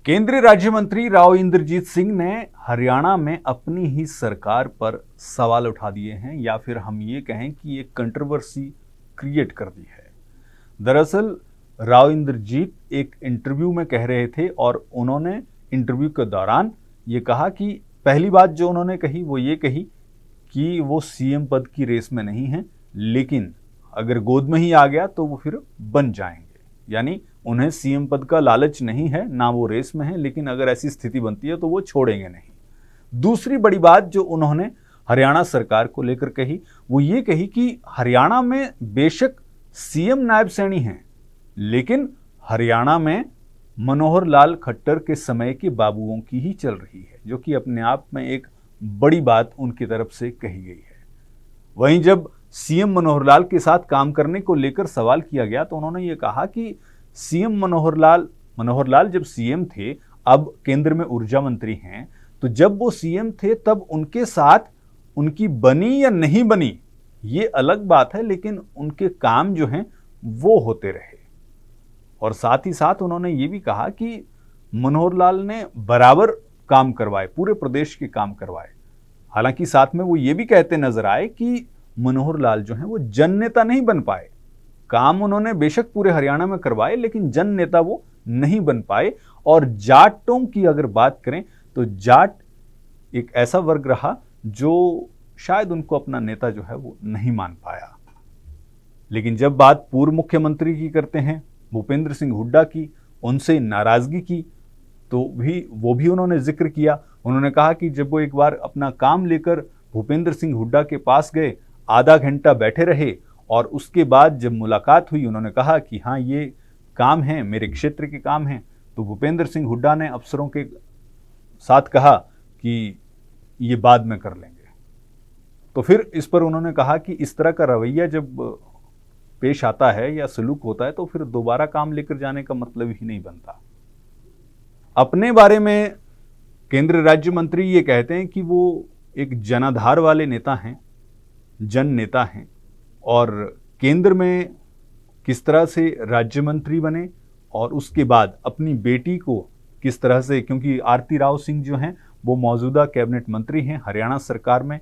केंद्रीय राज्य मंत्री राव इंद्रजीत सिंह ने हरियाणा में अपनी ही सरकार पर सवाल उठा दिए हैं, या फिर हम ये कहें कि एक कंट्रोवर्सी क्रिएट कर दी है। दरअसल राव इंद्रजीत एक इंटरव्यू में कह रहे थे और उन्होंने इंटरव्यू के दौरान ये कहा कि पहली बात जो उन्होंने कही वो ये कही कि वो सीएम पद की रेस में नहीं है, लेकिन अगर गोद में ही आ गया तो वो फिर बन जाएंगे। यानी उन्हें सीएम पद का लालच नहीं है, ना वो रेस में है, लेकिन अगर ऐसी स्थिति बनती है तो वो छोड़ेंगे नहीं। दूसरी बड़ी बात जो उन्होंने हरियाणा सरकार को लेकर कही वो ये कही कि हरियाणा में बेशक सीएम नायब सैनी हैं, लेकिन हरियाणा में मनोहर लाल खट्टर के समय के बाबुओं की ही चल रही है, जो कि अपने आप में एक बड़ी बात उनकी तरफ से कही गई है। वहीं जब सीएम मनोहर लाल के साथ काम करने को लेकर सवाल किया गया तो उन्होंने ये कहा कि सीएम मनोहर लाल जब सीएम थे, अब केंद्र में ऊर्जा मंत्री हैं, तो जब वो सीएम थे तब उनके साथ उनकी बनी या नहीं बनी ये अलग बात है, लेकिन उनके काम जो हैं वो होते रहे। और साथ ही साथ उन्होंने ये भी कहा कि मनोहर लाल ने बराबर काम करवाए, पूरे प्रदेश के काम करवाए। हालांकि साथ में वो ये भी कहते नजर आए कि मनोहर लाल जो हैं वो जन नेता नहीं बन पाए। काम उन्होंने बेशक पूरे हरियाणा में करवाए, लेकिन जन नेता वो नहीं बन पाए। और जाटों की अगर बात करें तो जाट एक ऐसा वर्ग रहा जो शायद उनको अपना नेता जो है वो नहीं मान पाया। लेकिन जब बात पूर्व मुख्यमंत्री की करते हैं, भूपेंद्र सिंह हुड्डा की, उनसे नाराजगी की, तो वो भी उन्होंने जिक्र किया। उन्होंने कहा कि जब वो एक बार अपना काम लेकर भूपेंद्र सिंह हुड्डा के पास गए, आधा घंटा बैठे रहे और उसके बाद जब मुलाकात हुई, उन्होंने कहा कि हाँ ये काम है, मेरे क्षेत्र के काम हैं, तो भूपेंद्र सिंह हुड्डा ने अफसरों के साथ कहा कि ये बाद में कर लेंगे। तो फिर इस पर उन्होंने कहा कि इस तरह का रवैया जब पेश आता है या सलूक होता है तो फिर दोबारा काम लेकर जाने का मतलब ही नहीं बनता। अपने बारे में केंद्रीय राज्य मंत्री ये कहते हैं कि वो एक जनाधार वाले नेता हैं, जन नेता हैं, और केंद्र में किस तरह से राज्य मंत्री बने और उसके बाद अपनी बेटी को किस तरह से, क्योंकि आरती राव सिंह जो हैं वो मौजूदा कैबिनेट मंत्री हैं हरियाणा सरकार में,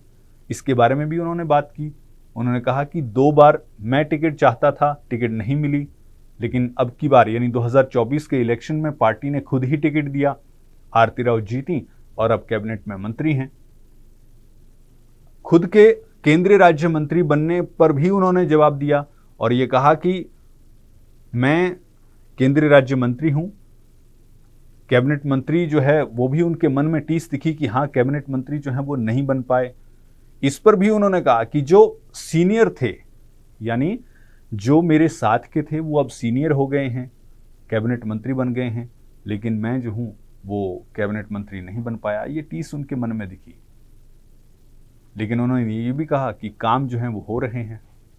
इसके बारे में भी उन्होंने बात की। उन्होंने कहा कि 2 बार मैं टिकट चाहता था, टिकट नहीं मिली, लेकिन अब की बार यानी 2024 के इलेक्शन में पार्टी ने खुद ही टिकट दिया, आरती राव जीती और अब कैबिनेट में मंत्री हैं। खुद के केंद्रीय राज्य मंत्री बनने पर भी उन्होंने जवाब दिया और ये कहा कि मैं केंद्रीय राज्य मंत्री हूं। कैबिनेट मंत्री जो है वो भी उनके मन में टीस दिखी कि हाँ कैबिनेट मंत्री जो है वो नहीं बन पाए। इस पर भी उन्होंने कहा कि जो सीनियर थे, यानी जो मेरे साथ के थे, वो अब सीनियर हो गए हैं, कैबिनेट मंत्री बन गए हैं, लेकिन मैं जो हूं वो कैबिनेट मंत्री नहीं बन पाया। ये टीस उनके मन में दिखी। लेकिन उन्होंने ये भी कहा कि काम जो है वो हो रहे हैं।